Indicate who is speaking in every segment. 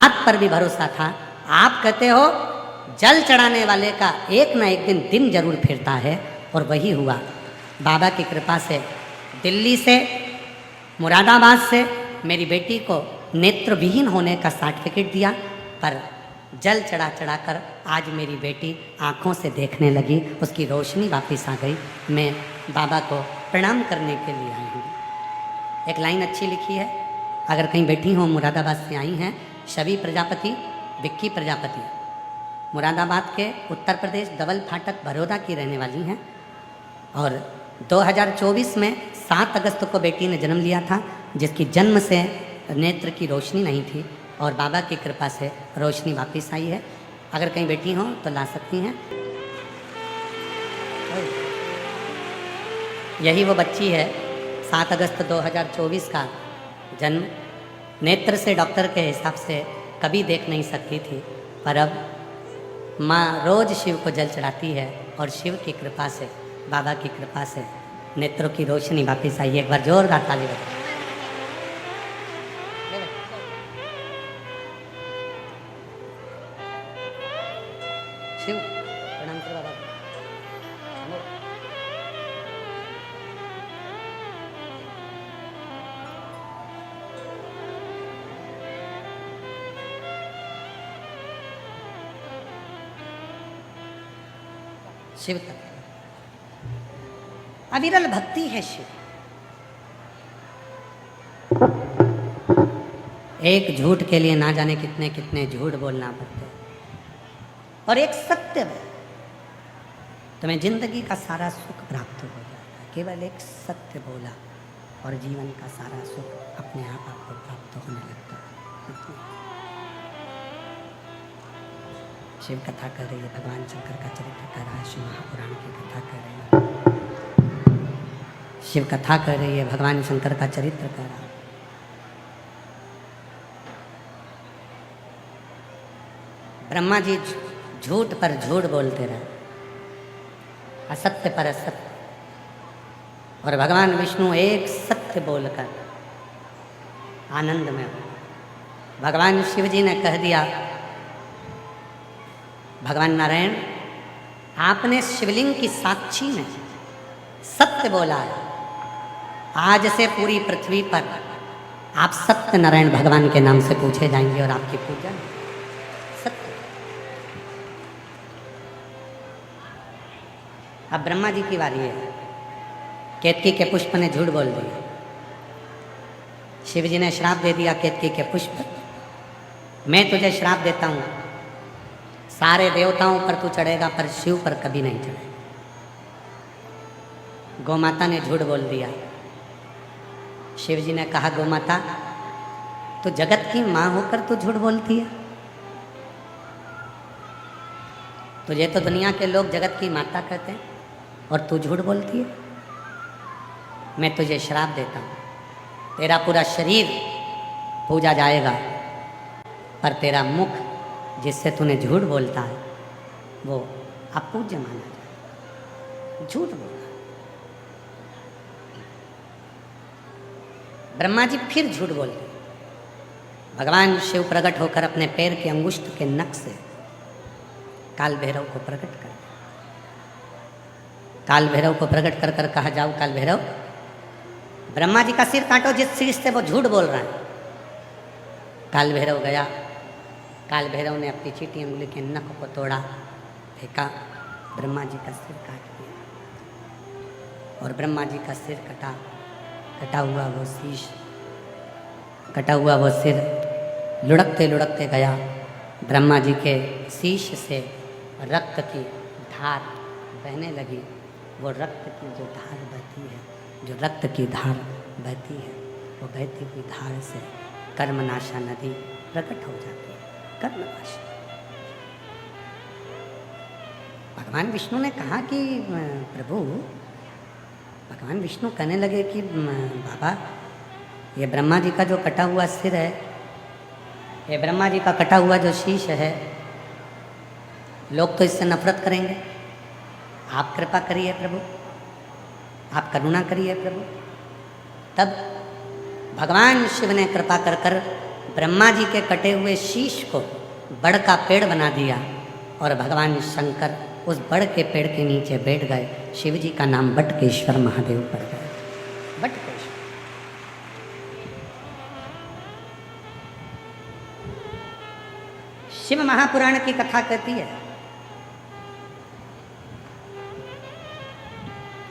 Speaker 1: बात पर भी भरोसा था। आप कहते हो जल चढ़ाने वाले का एक ना एक दिन जरूर फिरता है, और वही हुआ। बाबा की कृपा से दिल्ली से, मुरादाबाद से मेरी बेटी को नेत्रविहीन होने का सर्टिफिकेट दिया, पर जल चढ़ा चढ़ा कर आज मेरी बेटी आँखों से देखने लगी, उसकी रोशनी वापस आ गई। मैं बाबा को प्रणाम करने के लिए आई हूँ। एक लाइन अच्छी लिखी है, अगर कहीं बैठी हो, मुरादाबाद से आई हैं, शबी प्रजापति, विक्की प्रजापति, मुरादाबाद के उत्तर प्रदेश डबल फाटक बड़ौदा की रहने वाली हैं, और 2024 में 7 अगस्त को बेटी ने जन्म लिया था, जिसकी जन्म से नेत्र की रोशनी नहीं थी, और बाबा की कृपा से रोशनी वापस आई है। अगर कहीं बैठी हो तो ला सकती हैं। यही वो बच्ची है, 7 अगस्त 2024 का जन्म। नेत्र से डॉक्टर के हिसाब से कभी देख नहीं सकती थी, पर अब माँ रोज़ शिव को जल चढ़ाती है, और शिव की कृपा से, बाबा की कृपा से नेत्रों की रोशनी वापस आई है। एक बार जोरदार ताली बजाओ। शिव प्रणाम करो बाबा। शिव का अविरल भक्ति है शिव। एक झूठ के लिए ना जाने कितने कितने झूठ बोलना पड़ते, और एक सत्य है, तुम्हें जिंदगी का सारा सुख प्राप्त हो जाता है। केवल एक सत्य बोला और जीवन का सारा सुख अपने आप आपको प्राप्त होने लगता है। शिव कथा कर रही है, भगवान शंकर का चरित्र कर रहा है, शिव महापुराण की कथा कर रही है, शिव कथा कर रही है, भगवान शंकर का चरित्र कर रहा है। ब्रह्मा जी झूठ पर झूठ बोलते रहे, असत्य पर असत्य, और भगवान विष्णु एक सत्य बोलकर आनंद में हो। भगवान शिव जी ने कह दिया, भगवान नारायण आपने शिवलिंग की साक्षी में सत्य बोला है, आज से पूरी पृथ्वी पर आप सत्य नारायण भगवान के नाम से पूछे जाएंगे और आपकी पूजा सत्य। अब ब्रह्मा जी की बारी है। केतकी के पुष्प ने झूठ बोल दिया, शिव जी ने श्राप दे दिया, केतकी के पुष्प मैं तुझे श्राप देता हूं, सारे देवताओं पर तू चढ़ेगा पर शिव पर कभी नहीं चढ़ेगा। गौमाता ने झूठ बोल दिया, शिव जी ने कहा गौमाता तू जगत की मां होकर तू झूठ बोलती है, तुझे तो दुनिया के लोग जगत की माता कहते हैं और तू झूठ बोलती है। मैं तुझे श्राप देता हूं, तेरा पूरा शरीर पूजा जाएगा, पर तेरा मुख जिससे तूने झूठ बोलता है वो अपूज्य माना जाए। झूठ बोला। ब्रह्मा जी फिर झूठ बोलते। भगवान शिव प्रकट होकर अपने पैर के अंगुष्ठ के नख से काल भैरव को प्रकट कर, काल भैरव को प्रकट कर कर कहा जाओ काल भैरव ब्रह्मा जी का सिर काटो जिस सिर से वो झूठ बोल रहा है। काल भैरव गया, काल भैरव ने अपनी चीटी उंगली के नख को तोड़ा, फेंका, ब्रह्मा जी का सिर काट दिया, और ब्रह्मा जी का सिर कटा, कटा हुआ वो शीश, कटा हुआ वो सिर लुढ़कते लुढ़कते गया। ब्रह्मा जी के शीश से रक्त की धार बहने लगी। वो रक्त की जो धार बहती है, जो रक्त की धार बहती है, वो बहती हुई धार से कर्मनाशा नदी प्रकट हो जाती है। कर्मनाशा। भगवान विष्णु ने कहा कि प्रभु, भगवान विष्णु कहने लगे कि बाबा ये ब्रह्मा जी का जो कटा हुआ सिर है, ये ब्रह्मा जी का कटा हुआ जो शीश है, लोग तो इससे नफरत करेंगे, आप कृपा करिए प्रभु, आप करुणा करिए प्रभु। तब भगवान शिव ने कृपा कर कर ब्रह्मा जी के कटे हुए शीश को बड़ का पेड़ बना दिया और भगवान शंकर उस बड़ के पेड़ के नीचे बैठ गए। शिव जी का नाम बटकेश्वर महादेव पड़ गया। बटकेश्वर। शिव महापुराण की कथा कहती है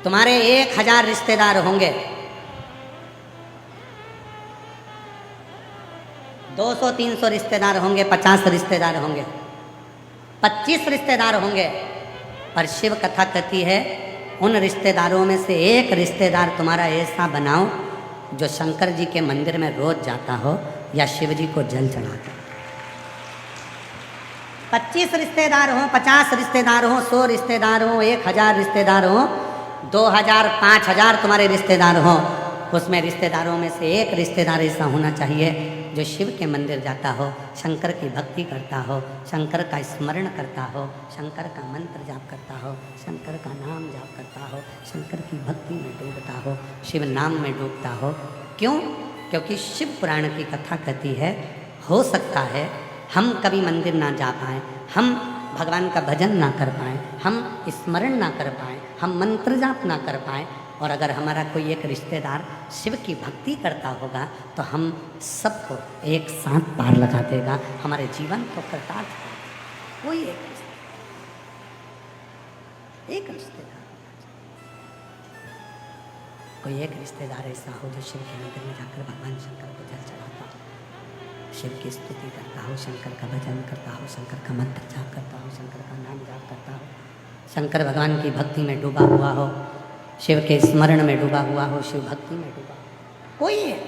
Speaker 1: तुम्हारे 1000 रिश्तेदार होंगे, 200-300 रिश्तेदार होंगे, 50 रिश्तेदार होंगे, 25 रिश्तेदार होंगे, पर शिव कथा कहती है उन रिश्तेदारों में से एक रिश्तेदार तुम्हारा ऐसा बनाओ जो शंकर जी के मंदिर में रोज जाता हो या शिव जी को जल चढ़ाता हो। 25 रिश्तेदार हो, 50 रिश्तेदार हो, 100 रिश्तेदार हो, 1000 रिश्तेदार हो, 2000, 5000 तुम्हारे रिश्तेदार हो, उसमें रिश्तेदारों में से एक रिश्तेदार ऐसा होना चाहिए जो शिव के मंदिर जाता हो, शंकर की भक्ति करता हो, शंकर का स्मरण करता हो, शंकर का मंत्र जाप करता हो, शंकर का नाम जाप करता हो, शंकर की भक्ति में डूबता हो, शिव नाम में डूबता हो। क्यों? क्योंकि शिव पुराण की कथा कहती है हो सकता है हम कभी मंदिर ना जा पाएँ, हम भगवान का भजन ना कर पाएँ, हम स्मरण ना कर पाएँ, हम मंत्र जाप ना कर पाएँ, और अगर हमारा कोई एक रिश्तेदार शिव की भक्ति करता होगा तो हम सबको एक साथ पार लगा देगा, हमारे जीवन को कृतार्थ करेगा। कोई एक रिश्तेदार, कोई एक रिश्तेदार ऐसा हो जो शिव के मंदिर में जाकर भगवान शंकर को जल चढ़ाता हो, शिव की स्तुति करता हो, शंकर का भजन करता हो, शंकर का मंत्र जाप करता हो, शंकर का नाम जाप करता हो, शंकर भगवान की भक्ति में डूबा हुआ हो, शिव के स्मरण में डूबा हुआ हो, शिव भक्ति में डूबा कोई है,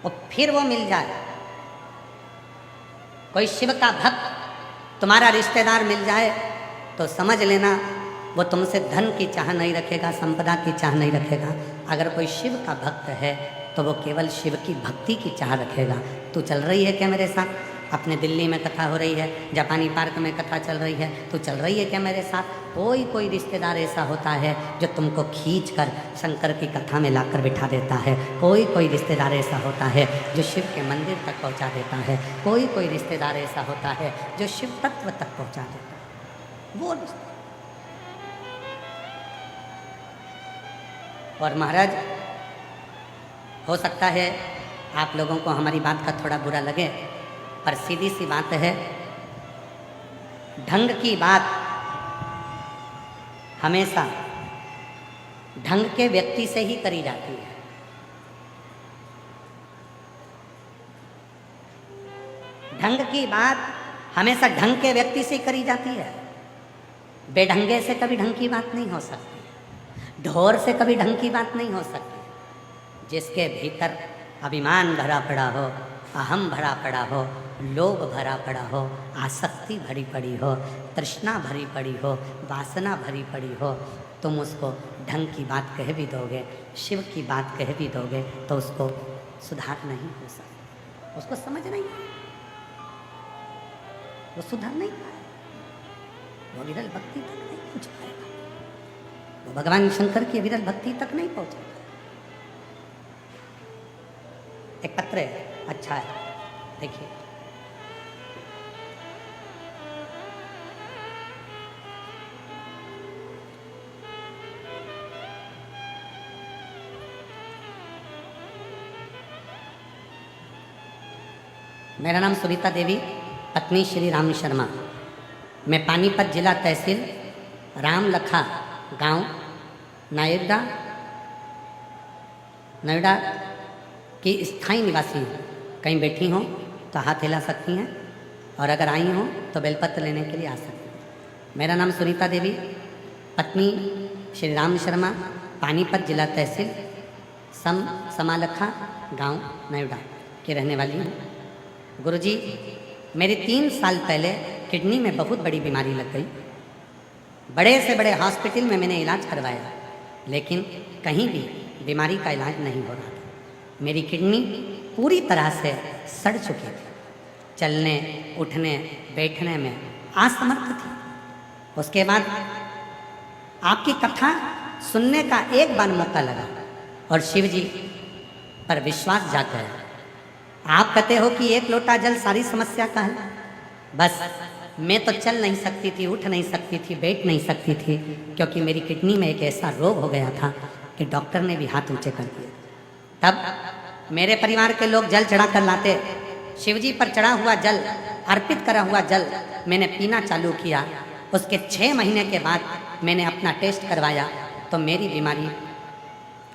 Speaker 1: और फिर वो मिल जाए। कोई शिव का भक्त तुम्हारा रिश्तेदार मिल जाए तो समझ लेना वो तुमसे धन की चाह नहीं रखेगा, संपदा की चाह नहीं रखेगा। अगर कोई शिव का भक्त है तो वो केवल शिव की भक्ति की चाह रखेगा। तू चल रही है क्या मेरे साथ? अपने दिल्ली में कथा हो रही है, जापानी पार्क में कथा चल रही है, तू चल रही है क्या मेरे साथ? कोई रिश्तेदार ऐसा होता है जो तुमको खींच कर शंकर की कथा में लाकर बिठा देता है। कोई रिश्तेदार ऐसा होता है जो शिव के मंदिर तक पहुंचा देता है। कोई रिश्तेदार ऐसा होता है जो शिव तत्व तक पहुंचा देता है। वो और महाराज, हो सकता है आप लोगों को हमारी बात का थोड़ा बुरा लगे, पर सीधी सी बात है, ढंग की बात हमेशा ढंग के व्यक्ति से ही करी जाती है। ढंग की बात हमेशा ढंग के व्यक्ति से करी जाती है। बेढंगे से कभी ढंग की बात नहीं हो सकती, ढोर से कभी ढंग की बात नहीं हो सकती। जिसके भीतर अभिमान भरा पड़ा हो, अहम भरा पड़ा हो, लोभ भरा पड़ा हो, आसक्ति भरी पड़ी हो, तृष्णा भरी पड़ी हो, वासना भरी पड़ी हो, तुम उसको ढंग की बात कह भी दोगे, शिव की बात कह भी दोगे तो उसको सुधार नहीं हो सकता, उसको समझ नहीं, वो सुधार नहीं पाए, वो विरल भक्ति तक नहीं पहुँच पाएगा, वो भगवान शंकर की विरल भक्ति तक नहीं पहुँचेगा। एक पत्र है, अच्छा है, देखिए। मेरा नाम सुनीता देवी, पत्नी श्री राम शर्मा। मैं पानीपत जिला तहसील रामलखा गांव नोएडा की स्थायी निवासी हूँ। कहीं बैठी हों तो हाथ हिला सकती हैं, और अगर आई हों तो बेलपत्र लेने के लिए आ सकती हैं। मेरा नाम सुनीता देवी, पत्नी श्री राम शर्मा, पानीपत जिला तहसील समालखा गांव नोएडा की रहने वाली हूँ। गुरुजी, मेरी 3 साल पहले किडनी में बहुत बड़ी बीमारी लग गई। बड़े से बड़े हॉस्पिटल में मैंने इलाज करवाया, लेकिन कहीं भी बीमारी का इलाज नहीं हो रहा था। मेरी किडनी पूरी तरह से सड़ चुकी थी, चलने उठने बैठने में असमर्थ थी। उसके बाद आपकी कथा सुनने का एक बार मौका लगा और शिव जी पर विश्वास जाग गया। आप कहते हो कि एक लोटा जल सारी समस्या का है। बस मैं तो चल नहीं सकती थी, उठ नहीं सकती थी, बैठ नहीं सकती थी, क्योंकि मेरी किडनी में एक ऐसा रोग हो गया था कि डॉक्टर ने भी हाथ ऊंचे कर दिए। तब मेरे परिवार के लोग जल चढ़ा कर लाते। शिवजी पर चढ़ा हुआ जल, अर्पित करा हुआ जल मैंने पीना चालू किया। उसके 6 महीने के बाद मैंने अपना टेस्ट करवाया तो मेरी बीमारी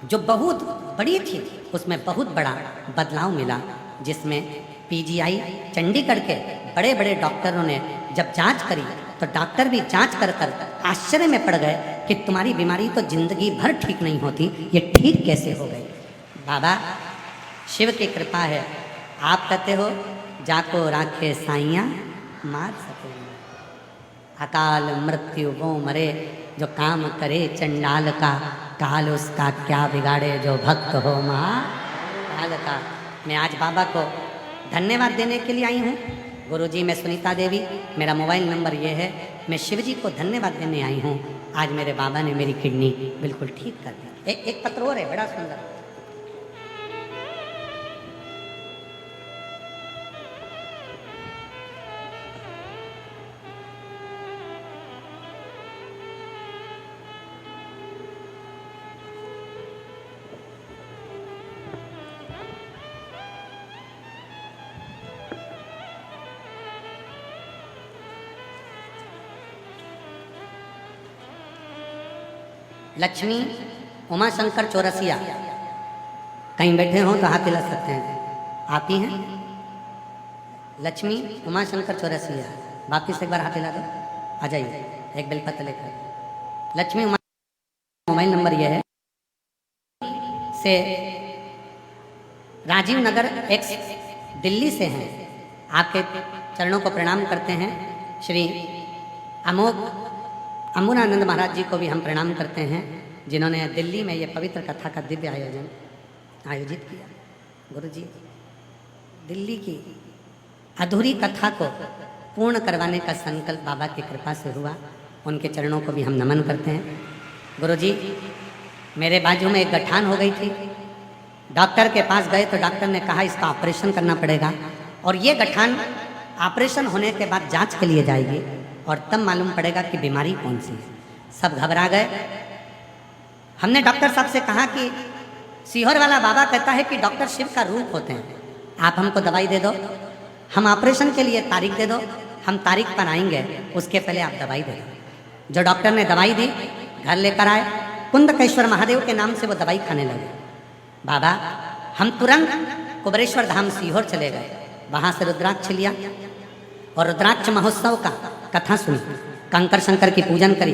Speaker 1: जो बहुत बड़ी थी उसमें बहुत बड़ा बदलाव मिला, जिसमें पीजीआई चंडीगढ़ के बड़े बड़े डॉक्टरों ने जब जांच करी तो डॉक्टर भी जांच कर कर आश्चर्य में पड़ गए कि तुम्हारी बीमारी तो जिंदगी भर ठीक नहीं होती, ये ठीक कैसे हो गई। बाबा शिव की कृपा है। आप कहते हो जाको राखे साइया मार सके, अकाल मृत्यु वो मरे जो काम करे चंडाल का, काल उसका क्या बिगाड़े जो भक्त हो महाकाल का। मैं आज बाबा को धन्यवाद देने के लिए आई हूँ। गुरुजी मैं सुनीता देवी, मेरा मोबाइल नंबर ये है। मैं शिवजी को धन्यवाद देने आई हूँ। आज मेरे बाबा ने मेरी किडनी बिल्कुल ठीक कर दी। एक पत्र और है बड़ा सुंदर। लक्ष्मी उमाशंकर चौरसिया, कहीं बैठे हों तो हाथ हिला सकते हैं। आप ही हैं लक्ष्मी उमाशंकर चौरसिया? वापिस एक बार हाथ हिला दो, आ जाइए एक बेलपत्र लेकर। लक्ष्मी उमा, मोबाइल नंबर यह है से राजीव नगर एक्स दिल्ली से हैं। आपके चरणों को प्रणाम करते हैं। श्री अमोघ अम्बुनानंद महाराज जी को भी हम प्रणाम करते हैं, जिन्होंने दिल्ली में ये पवित्र कथा का दिव्य आयोजित किया। गुरु जी दिल्ली की अधूरी कथा को पूर्ण करवाने का संकल्प बाबा की कृपा से हुआ। उनके चरणों को भी हम नमन करते हैं। गुरु जी मेरे बाजू में एक गठान हो गई थी। डॉक्टर के पास गए तो डॉक्टर ने कहा इसका ऑपरेशन करना पड़ेगा, और ये गठान ऑपरेशन होने के बाद जांच के लिए जाएगी और तब मालूम पड़ेगा कि बीमारी कौन सी है। सब घबरा गए। हमने डॉक्टर साहब से कहा कि सीहोर वाला बाबा कहता है कि डॉक्टर शिव का रूप होते हैं, आप हमको दवाई दे दो, हम ऑपरेशन के लिए तारीख दे दो, हम तारीख पर आएंगे, उसके पहले आप दवाई दे दो। जो डॉक्टर ने दवाई दी घर लेकर आए, कुंदकेश्वर महादेव के नाम से वो दवाई खाने लगे। बाबा हम तुरंत कुबरेश्वर धाम सीहोर चले गए, वहाँ से रुद्राक्ष लिया और रुद्राक्ष महोत्सव का कथा सुनी, कंकर शंकर की पूजन करी,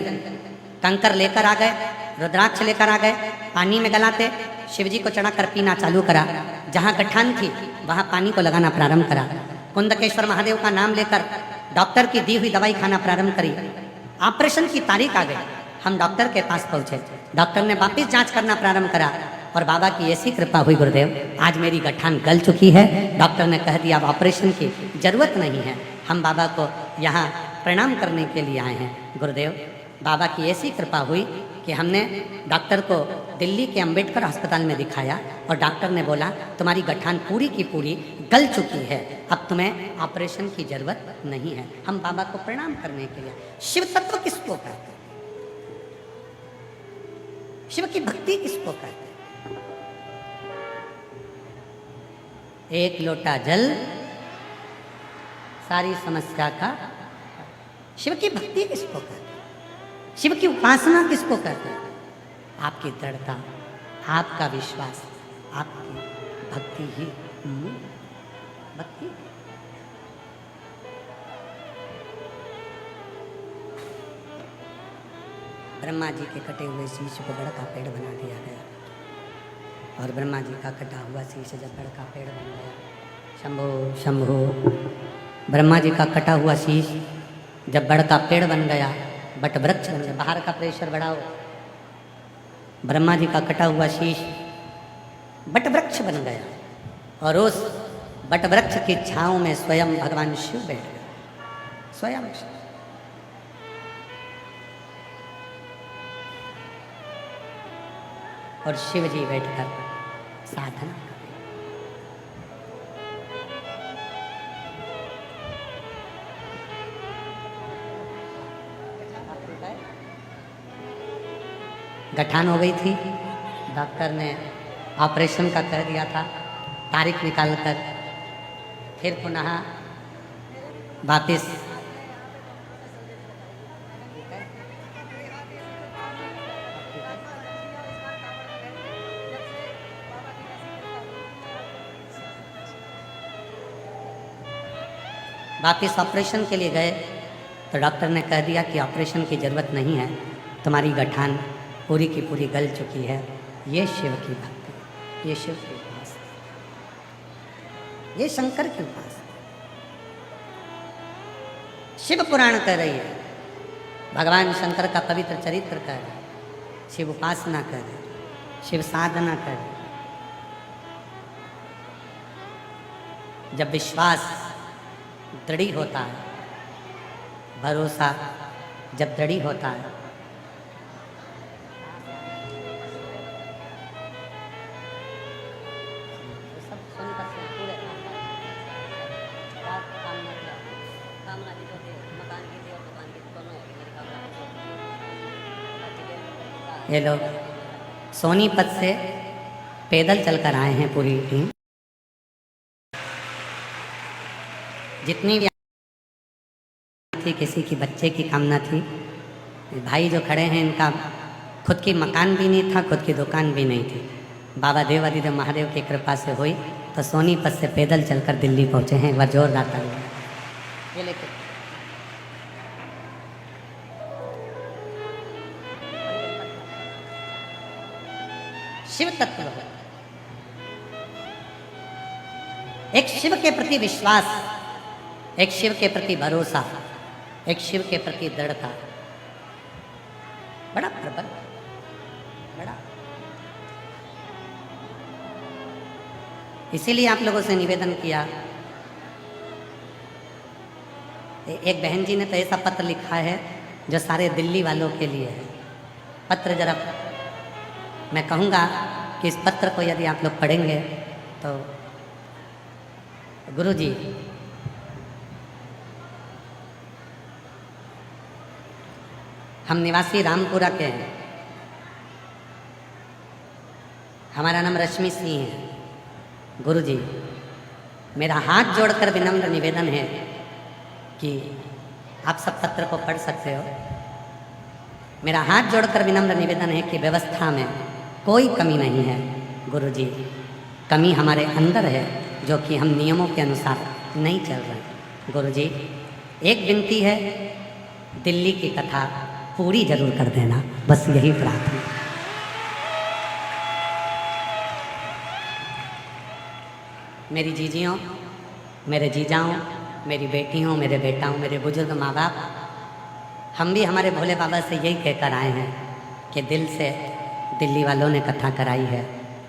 Speaker 1: कंकर लेकर आ गए, रुद्राक्ष लेकर आ गए, पानी में गलाते शिवजी को चढ़ाकर पीना चालू करा। जहाँ गठान थी वहाँ पानी को लगाना प्रारंभ करा। कुंदकेश्वर महादेव का नाम लेकर डॉक्टर की दी हुई दवाई खाना प्रारंभ करी। ऑपरेशन की तारीख आ गई, हम डॉक्टर के पास पहुँचे। डॉक्टर ने वापिस जाँच करना प्रारंभ करा और बाबा की ऐसी कृपा हुई गुरुदेव, आज मेरी गठान गल चुकी है। डॉक्टर ने कह दिया अब ऑपरेशन की जरूरत नहीं है। हम बाबा को यहाँ प्रणाम करने के लिए आए हैं। गुरुदेव बाबा की ऐसी कृपा हुई कि हमने डॉक्टर को दिल्ली के अंबेडकर अस्पताल में दिखाया और डॉक्टर ने बोला तुम्हारी गठान पूरी की पूरी गल चुकी है, अब तुम्हें ऑपरेशन की जरूरत नहीं है। हम बाबा को प्रणाम करने के लिए। शिव तत्व किसको कहते हैं? शिव की भक्ति किसको कहते हैं? एक लोटा जल सारी समस्या का। शिव की भक्ति किसको कहते हैं? शिव की उपासना किसको कहते हैं? आपकी दृढ़ता, आपका विश्वास, आपकी भक्ति ही भक्ति। ब्रह्मा जी के कटे हुए शीश को बड़ा का पेड़ बना दिया गया, और ब्रह्मा जी का कटा हुआ शीश जब बड़ा का पेड़ बन गया, शंभो शंभो, ब्रह्मा जी का कटा हुआ शीश जब बड़ का पेड़ बन गया, बट वृक्ष बन गया। बाहर का प्रेशर बढ़ाओ। ब्रह्मा जी का कटा हुआ शीश बट वृक्ष बन गया, और उस बट वृक्ष की छांव में स्वयं भगवान शिव बैठ गए। स्वयं और शिव जी बैठकर साधना करें। गठान हो गई थी। डॉक्टर ने ऑपरेशन का कह दिया था, तारीख निकाल कर फिर पुनः वापिस ऑपरेशन के लिए गए तो डॉक्टर ने कह दिया कि ऑपरेशन की ज़रूरत नहीं है, तुम्हारी गठान पूरी की पूरी गल चुकी है। ये शिव की भक्ति, ये शिव की उपासना, ये शंकर की उपासना। शिव पुराण कह रही है, भगवान शंकर का पवित्र चरित्र कह रहे, शिव उपासना कर रहे, शिव साधना कर रहे। जब विश्वास दृढ़ होता है, भरोसा जब दृढ़ होता है, ये लोग सोनीपत से पैदल चलकर आए हैं पूरी टीम। जितनी भी थी, किसी की बच्चे की कामना थी। भाई जो खड़े हैं इनका खुद की मकान भी नहीं था, खुद की दुकान भी नहीं थी। बाबा देवादिदेव महादेव की कृपा से हुई तो सोनीपत से पैदल चलकर दिल्ली पहुँचे हैं। एक बार जोरदार ताली। ये लेके शिव तत्व है, एक शिव के प्रति विश्वास, एक शिव के प्रति भरोसा, एक शिव के प्रति दृढ़ता बड़ा प्रबल, बड़ा। इसीलिए आप लोगों से निवेदन किया। एक बहन जी ने तो ऐसा पत्र लिखा है जो सारे दिल्ली वालों के लिए है। पत्र जरा मैं कहूँगा कि इस पत्र को यदि आप लोग पढ़ेंगे तो गुरु जी, हम निवासी रामपुरा के हैं, हमारा नाम रश्मि सिंह है। गुरु जी, मेरा हाथ जोड़कर विनम्र निवेदन है कि आप सब पत्र को पढ़ सकते हो। मेरा हाथ जोड़कर विनम्र निवेदन है कि व्यवस्था में कोई कमी नहीं है। गुरु जी, कमी हमारे अंदर है जो कि हम नियमों के अनुसार नहीं चल रहे। गुरु जी, एक विनती है, दिल्ली की कथा पूरी जरूर कर देना, बस यही प्रार्थना। मेरी जीजियों, मेरे जीजाओं, मेरी बेटियों, मेरे बेटाओं, मेरे बुजुर्ग माँ बाप, हम भी हमारे भोले बाबा से यही कहकर आए हैं कि दिल से दिल्ली वालों ने कथा कराई है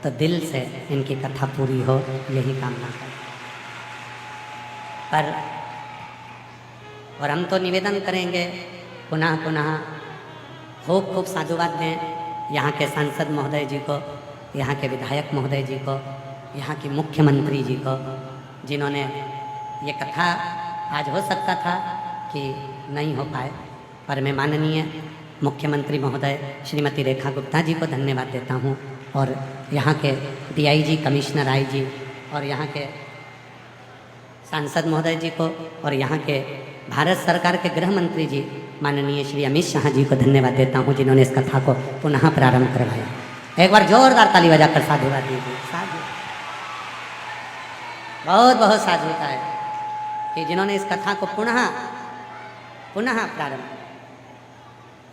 Speaker 1: तो दिल से इनकी कथा पूरी हो, यही कामना करें। पर और हम तो निवेदन करेंगे पुनः पुनः, खूब खूब साधुवाद दें यहाँ के सांसद महोदय जी को, यहाँ के विधायक महोदय जी को, यहाँ की मुख्यमंत्री जी को, जिन्होंने ये कथा आज हो सकता था कि नहीं हो पाए, पर मैं माननीय मुख्यमंत्री महोदय श्रीमती रेखा गुप्ता जी को धन्यवाद देता हूँ, और यहाँ के डीआईजी, कमिश्नर आईजी, और यहाँ के सांसद महोदय जी को, और यहाँ के भारत सरकार के गृह मंत्री जी माननीय श्री अमित शाह जी को धन्यवाद देता हूँ, जिन्होंने इस कथा को पुनः प्रारंभ करवाया। एक बार जोरदार ताली बजाकर साधुवाद दीजिए। साधु, बहुत बहुत साधुता है कि जिन्होंने इस कथा को पुनः प्रारंभ।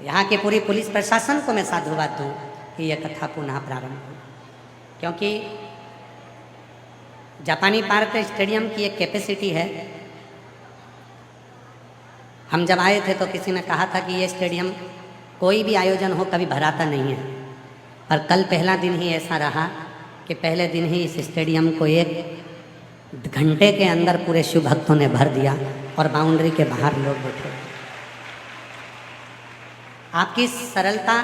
Speaker 1: यहाँ के पूरी पुलिस प्रशासन को मैं साधुवाद दूँ कि यह कथा पुनः प्रारंभ हो, क्योंकि जापानी पार्क स्टेडियम की एक कैपेसिटी है। हम जब आए थे तो किसी ने कहा था कि ये स्टेडियम कोई भी आयोजन हो कभी भराता नहीं है, पर कल पहला दिन ही ऐसा रहा कि पहले दिन ही इस स्टेडियम को 1 घंटे के अंदर पूरे शिव भक्तों ने भर दिया और बाउंड्री के बाहर लोग बैठे। आपकी सरलता,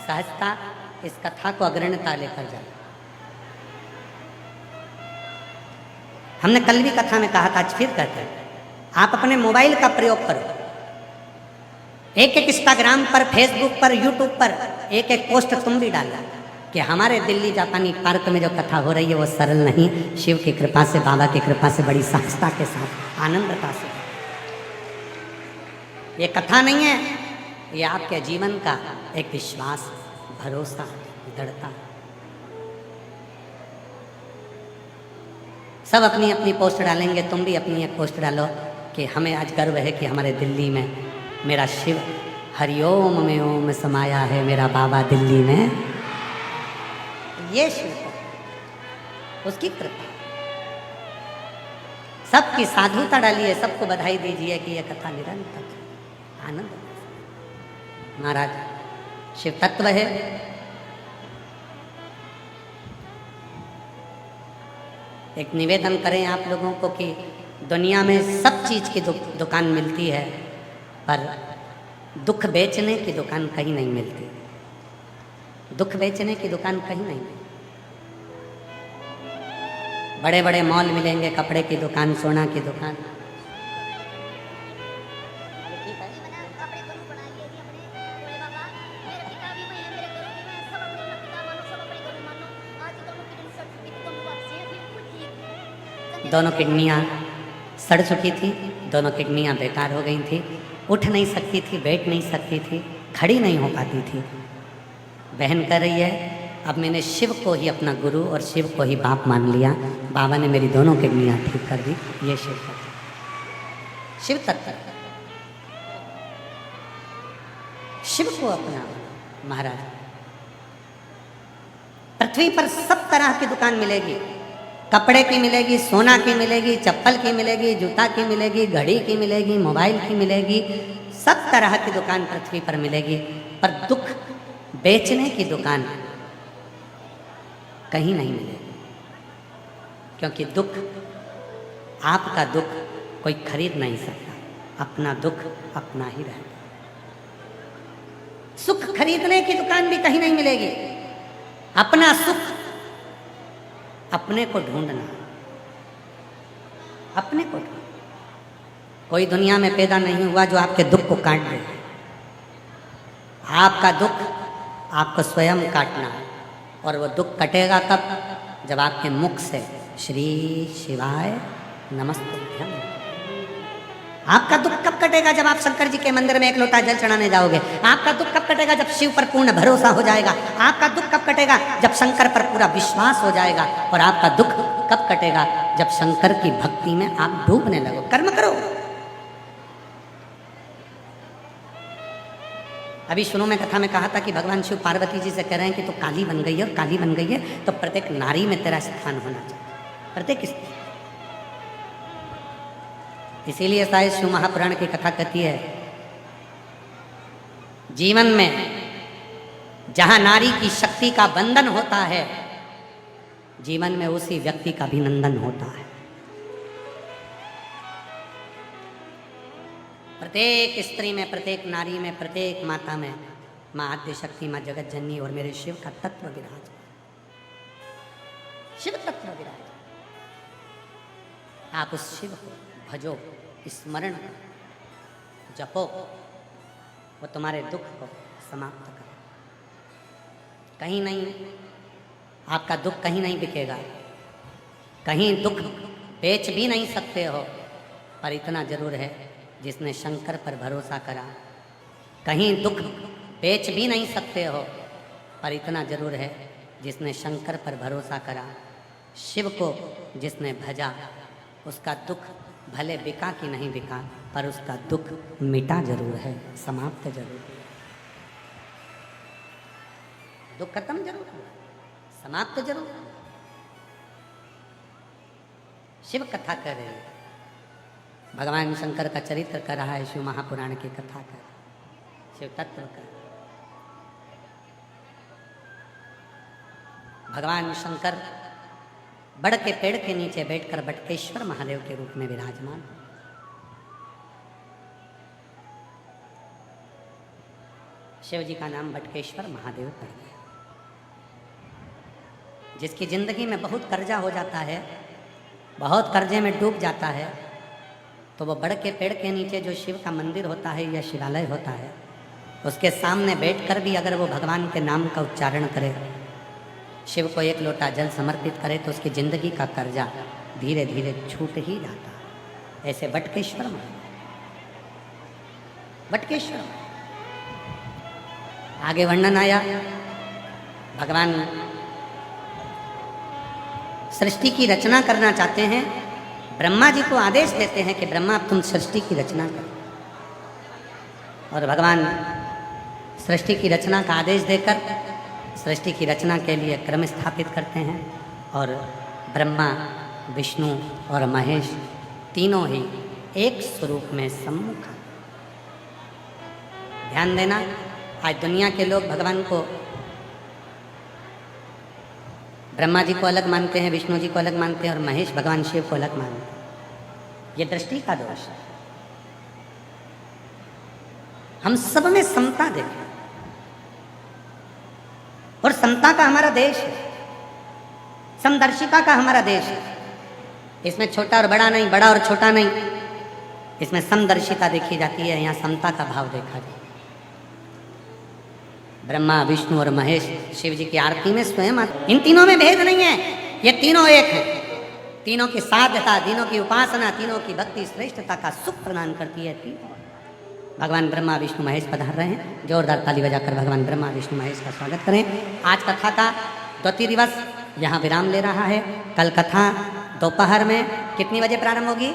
Speaker 1: सहजता इस कथा को अग्रणता लेकर जाए। हमने कल भी कथा में कहा था, आज फिर कहते हैं, आप अपने मोबाइल का प्रयोग करो, एक एक इंस्टाग्राम पर, फेसबुक पर, यूट्यूब पर एक एक पोस्ट तुम भी डाला कि हमारे दिल्ली जापानी पार्क में जो कथा हो रही है वो सरल नहीं, शिव की कृपा से, बाबा की कृपा से बड़ी सहजता के साथ, आनंदता से। ये कथा नहीं है, ये आपके जीवन का एक विश्वास, भरोसा, दृढ़ता। सब अपनी अपनी पोस्ट डालेंगे, तुम भी अपनी एक पोस्ट डालो कि हमें आज गर्व है कि हमारे दिल्ली में मेरा शिव हरिओम में ओम समाया है, मेरा बाबा दिल्ली में। ये शिव उसकी कृपा। सबकी साधुता डालिए, सबको बधाई दीजिए कि यह कथा निरंतर आनंद। महाराज शिव तत्व है। एक निवेदन करें आप लोगों को कि दुनिया में सब चीज़ की दुकान मिलती है, पर दुख बेचने की दुकान कहीं नहीं मिलती। दुख बेचने की दुकान कहीं नहीं मिलती। बड़े बड़े मॉल मिलेंगे, कपड़े की दुकान, सोना की दुकान, दोनों किडनियाँ सड़ चुकी थी, दोनों किडनियाँ बेकार हो गई थी, उठ नहीं सकती थी, बैठ नहीं सकती थी, खड़ी नहीं हो पाती थी। बहन कर रही है, अब मैंने शिव को ही अपना गुरु और शिव को ही बाप मान लिया, बाबा ने मेरी दोनों किडनियाँ ठीक कर दी। ये शिव तत्व, शिव तत्व, शिव को अपना। महाराज पृथ्वी पर सब तरह की दुकान मिलेगी, कपड़े की मिलेगी, सोना की मिलेगी, चप्पल की मिलेगी, जूता की मिलेगी, घड़ी की मिलेगी, मोबाइल की मिलेगी, सब तरह की दुकान पृथ्वी पर मिलेगी, पर दुख बेचने की दुकान कहीं नहीं मिलेगी। क्योंकि दुख, आपका दुख कोई खरीद नहीं सकता, अपना दुख अपना ही रहेगा। सुख खरीदने की दुकान भी कहीं नहीं मिलेगी। अपना सुख अपने को ढूंढना, अपने को ढूंढना। कोई दुनिया में पैदा नहीं हुआ जो आपके दुख को काट दे। आपका दुख आपको स्वयं काटना है, और वो दुख कटेगा कब? जब आपके मुख से श्री शिवाय नमस्तुभ्यम। आपका दुख कब कटेगा? जब आप शंकर जी के मंदिर में एक लोटा जल चढ़ाने जाओगे। आपका दुख कब कटेगा? जब शिव पर पूर्ण भरोसा हो जाएगा। आपका दुख कब कटेगा? जब शंकर पर पूरा विश्वास हो जाएगा। और आपका दुख कब कटेगा? जब शंकर की भक्ति में आप डूबने लगो। कर्म करो। अभी शुरू में कथा में कहा था कि भगवान शिव पार्वती जी से कह रहे हैं कि तू काली बन गई है, और काली बन गई है तो प्रत्येक नारी में तेरा स्थान होना चाहिए, प्रत्येक स्त्री। इसीलिए शायद शिव महापुराण की कथा कहती है, जीवन में जहां नारी की शक्ति का बंधन होता है, जीवन में उसी व्यक्ति का अभिनंदन होता है। प्रत्येक स्त्री में, प्रत्येक नारी में, प्रत्येक माता में माँ आद्य शक्ति, माँ जगत जननी और मेरे शिव का तत्व विराज, शिव तत्व विराज। आप उस शिव को भजो, स्मरण करो, जपो, वो तुम्हारे दुख को समाप्त करो। कहीं नहीं, आपका दुख कहीं नहीं बिकेगा, कहीं दुख बेच भी नहीं सकते हो, पर इतना जरूर है जिसने शंकर पर भरोसा करा। कहीं दुख बेच भी नहीं सकते हो, पर इतना जरूर है जिसने शंकर पर भरोसा करा। शिव को जिसने भजा, उसका दुख भले बिका कि नहीं बिका, पर उसका दुख मिटा जरूर है, समाप्त जरूर है। दुख खत्म जरूर है, समाप्त जरूर है। शिव कथा कर रहे हैं, भगवान शंकर का चरित्र कर रहा है, शिव महापुराण की कथा कर, शिव तत्व कर। भगवान शंकर बड़ के पेड़ के नीचे बैठकर बटकेश्वर महादेव के रूप में विराजमान। शिव जी का नाम बटकेश्वर महादेव पड़ गया। जिसकी जिंदगी में बहुत कर्जा हो जाता है, बहुत कर्जे में डूब जाता है, तो वो बड़ के पेड़ के नीचे जो शिव का मंदिर होता है या शिवालय होता है, उसके सामने बैठकर भी अगर वो भगवान के नाम का उच्चारण करे, शिव को एक लोटा जल समर्पित करे, तो उसकी जिंदगी का कर्जा धीरे धीरे छूट ही जाता। ऐसे बटकेश्वर में, बटकेश्वर में आगे वर्णन आया, भगवान सृष्टि की रचना करना चाहते हैं, ब्रह्मा जी को आदेश देते हैं कि ब्रह्मा अब तुम सृष्टि की रचना करो। और भगवान सृष्टि की रचना का आदेश देकर सृष्टि की रचना के लिए क्रम स्थापित करते हैं। और ब्रह्मा, विष्णु और महेश तीनों ही एक स्वरूप में सम्मुख। ध्यान देना, आज दुनिया के लोग भगवान को, ब्रह्मा जी को अलग मानते हैं, विष्णु जी को अलग मानते हैं और महेश भगवान शिव को अलग मानते हैं। ये दृष्टि का दोष है। हम सब में समता देखें, और समता का हमारा देश है, समदर्शिता का हमारा देश है। इसमें छोटा और बड़ा नहीं, बड़ा और छोटा नहीं, इसमें समदर्शिता देखी जाती है, यहाँ समता का भाव देखा जाता है। ब्रह्मा, विष्णु और महेश शिव जी की आरती में स्वयं इन तीनों में भेद नहीं है, ये तीनों एक हैं। तीनों की साध्यता, तीनों की उपासना, तीनों की भक्ति श्रेष्ठता का सुख प्रदान करती है। तीनों भगवान ब्रह्मा, विष्णु, महेश पधार रहे हैं। जोरदार ताली बजाकर भगवान ब्रह्मा, विष्णु, महेश का स्वागत करें। आज कथा का द्वितीय दिवस यहाँ विराम ले रहा है। कल कथा दोपहर में कितनी बजे प्रारंभ होगी?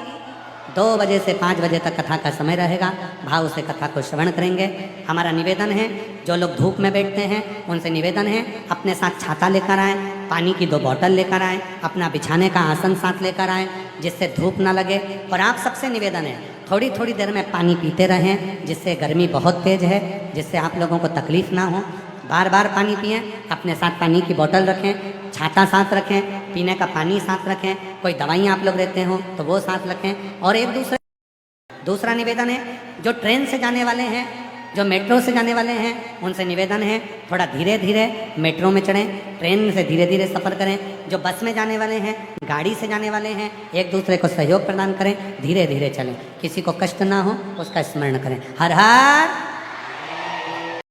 Speaker 1: 2 बजे से 5 बजे तक कथा का समय रहेगा। भाव से कथा को श्रवण करेंगे। हमारा निवेदन है, जो लोग धूप में बैठते हैं उनसे निवेदन है, अपने साथ छाता लेकर आएँ, पानी की 2 बॉटल लेकर आएँ, अपना बिछाने का आसन साथ लेकर आएँ, जिससे धूप ना लगे। और आप सबसे निवेदन है, थोड़ी थोड़ी देर में पानी पीते रहें, जिससे गर्मी बहुत तेज़ है, जिससे आप लोगों को तकलीफ़ ना हो। बार बार पानी पिएं, अपने साथ पानी की बोतल रखें, छाता साथ रखें, पीने का पानी साथ रखें, कोई दवाइयाँ आप लोग लेते हो तो वो साथ रखें। और एक दूसरा निवेदन है, जो ट्रेन से जाने वाले हैं, जो मेट्रो से जाने वाले हैं, उनसे निवेदन है थोड़ा धीरे धीरे मेट्रो में चढ़ें, ट्रेन से धीरे धीरे सफ़र करें। जो बस में जाने वाले हैं, गाड़ी से जाने वाले हैं, एक दूसरे को सहयोग प्रदान करें, धीरे धीरे चलें, किसी को कष्ट ना हो उसका स्मरण करें। हर हर